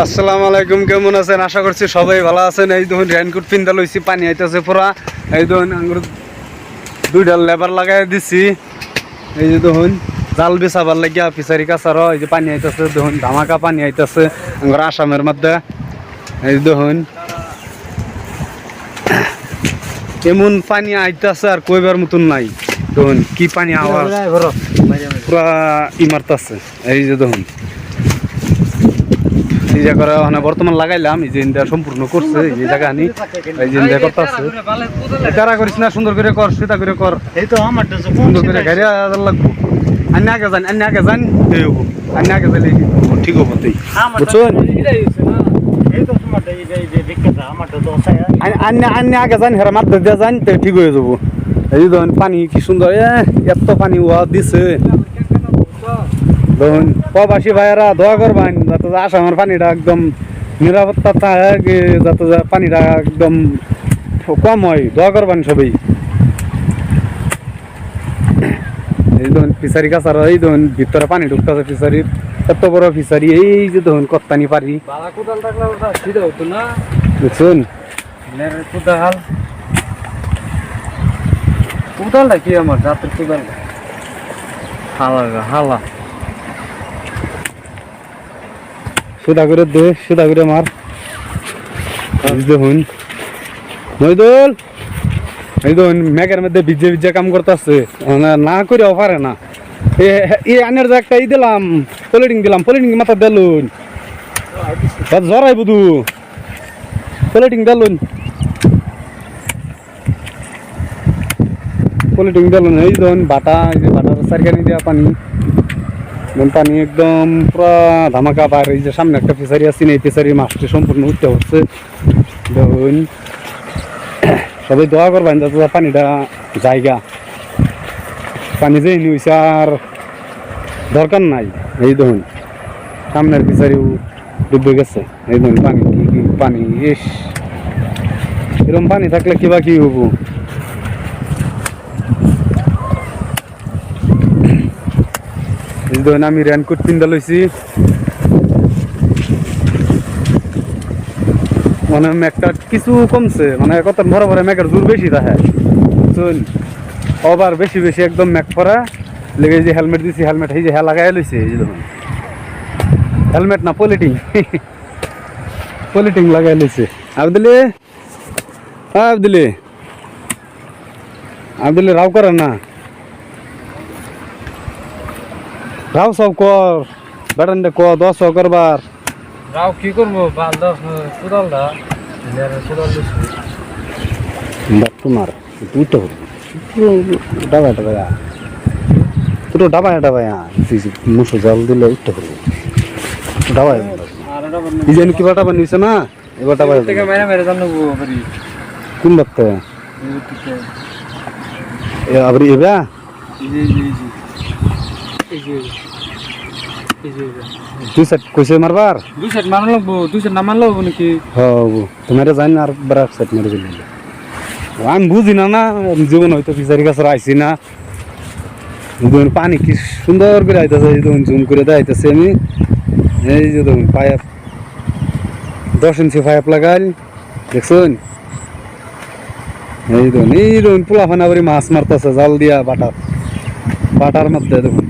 আসসালামু আলাইকুম, কেমন আছেন? আশা করছি সবাই ভালো আছেন। এই দেখুন রেনকোট পিন্দা লইছি, পানি আইতেছে পুরা। এই দেখুন আঙ্গুর দুইটা লেবার লাগাই দিছি। এই যে দেখুন জাল বিছাবার লাগিয়া ফিসারি কাছার এই যে পানি আইতেছে, দেখুন ধামাকা পানি আইতেছে আঙ্গুর আসামের মধ্যে। এই দেখুন এমন পানি আইতেছে আর কইবার মতন নাই। দেখুন কি পানি আওয়াজ পুরা ইমারতাছে। এই যে দেখুন এই জায়গা মানে বর্তমান লাগাইলাম, এই যে ইন্ডিয়া সম্পূর্ণ করছে এই জায়গা আনি, এই যে ইন্ডিয়া করতেছে। তারা করিস না, সুন্দর করে কর, সেটা করে কর। এই তো আমার সুন্দর করে গাড়ি লাগবো। আন্য আগে যান, আন্য আগে যান, আন্য আগে যাইলে ঠিক হবো। তুই বুঝছেন আন্য আগে যান, হেরা মাত্র দিয়ে যান, ঠিক হয়ে যাবো। এই যে ধরুন পানি কি সুন্দর, এত পানি ওয়া দিছে। দেখুন প্রবাসী ভাইয়েরা দোয়া করবেন যাতে আসামের পানিটা একদম নিরাপত্তা থাকে, যাতে পানিটা একদম কম হয়, দোয়া করবেন সবাই। এই দেখুন ফিসারি কাছার, এই দেখুন ভিতরে পানি ঢুকতেছে ফিসারির, এত বড় ফিসারি। এই যে দেখুন কত্তানি পারি বুঝছেন। কোদালটা কি আমার রাতের কোদাল, হালা হালা সুদা করে দে, সুদা করে মার। দেখুন মইদুল, এই দেখুন মেঘের মধ্যে ভিজে ভিজে কাম করতেছে, না করেও পারে না। এই আনের একটা ই দিলাম, পলিটিং দিলাম, পলিটিং মাথা দিলুন জরাই বুধু, পলিটিং দিলুন, পলিটিং দিলুন। এই দেখুন বাটা, এই যে বাটার চারখানি দেওয়া পানি, পানি একদম পুরা ধামাকা পার। এই যে সামনে একটা ফিসারি আছে, এই ফিসারির মাছটি সম্পূর্ণ উঠতে হচ্ছে। দেখুন সবাই দোয়া করবেন যাতে পানিটা জায়গা, পানি যে হইছে আর দরকার নাই। এই দেখুন সামনের ফিসারিও ডুবে গেছে। এই দেখুন পানি কি পানি, ইস এরকম পানি থাকলে কিবা কি হবো। আমি রেনকোট পিন্দা লইছি, মানে মেঘটা কিছু কমছে, মানে কত ভরে ভরে মেঘের জোর বেশি থাকে বুঝছেন। আবার বেশি বেশি একদম মেঘ পরা লেগে, যে হেলমেট দিছি, হেলমেট এই যে হ্যাঁ লাগাই লইছে। এই যে দেখুন হেলমেট না পলিটিং, পলিটিং লাগাই লইছে। আবদুলি আবদুলি আবদুলি রাও করে না, রাও সব কর বেটানটা ক 10 করবার। রাও কি করবো কোদালটা তোমার তুই তো ডাবায় ডাবায় তুই তো ডাবায় ডাবায় মুসো জল দিলে উঠতে পারবো ডাবায়। এই যে কিবা ডাবা নিছে না, এবার ডাবায় কোন বার্তা আবার এবা দুই সেট কইছে মারবার, দুই সেট মারা লাগবো, দুই সেট না মারলে হবো নাকি? হবো তোমার জানি আর বারাক সেট মেরে দিল। আমি বুঝি না, না জীবন হয়তো ফিসারি কাছে আইসি না। পানি কি সুন্দর করে আইতেছে, এই দেখুন জুম করে দেখাইতেছি আমি। এই যে দেখুন পাইপ 10 ইঞ্চি পাইপ লাগাই দেখছেন। এই দেখুন পোলা ফানা মাছ মারতেছে জাল দিয়া বাটার মধ্যে। দেখুন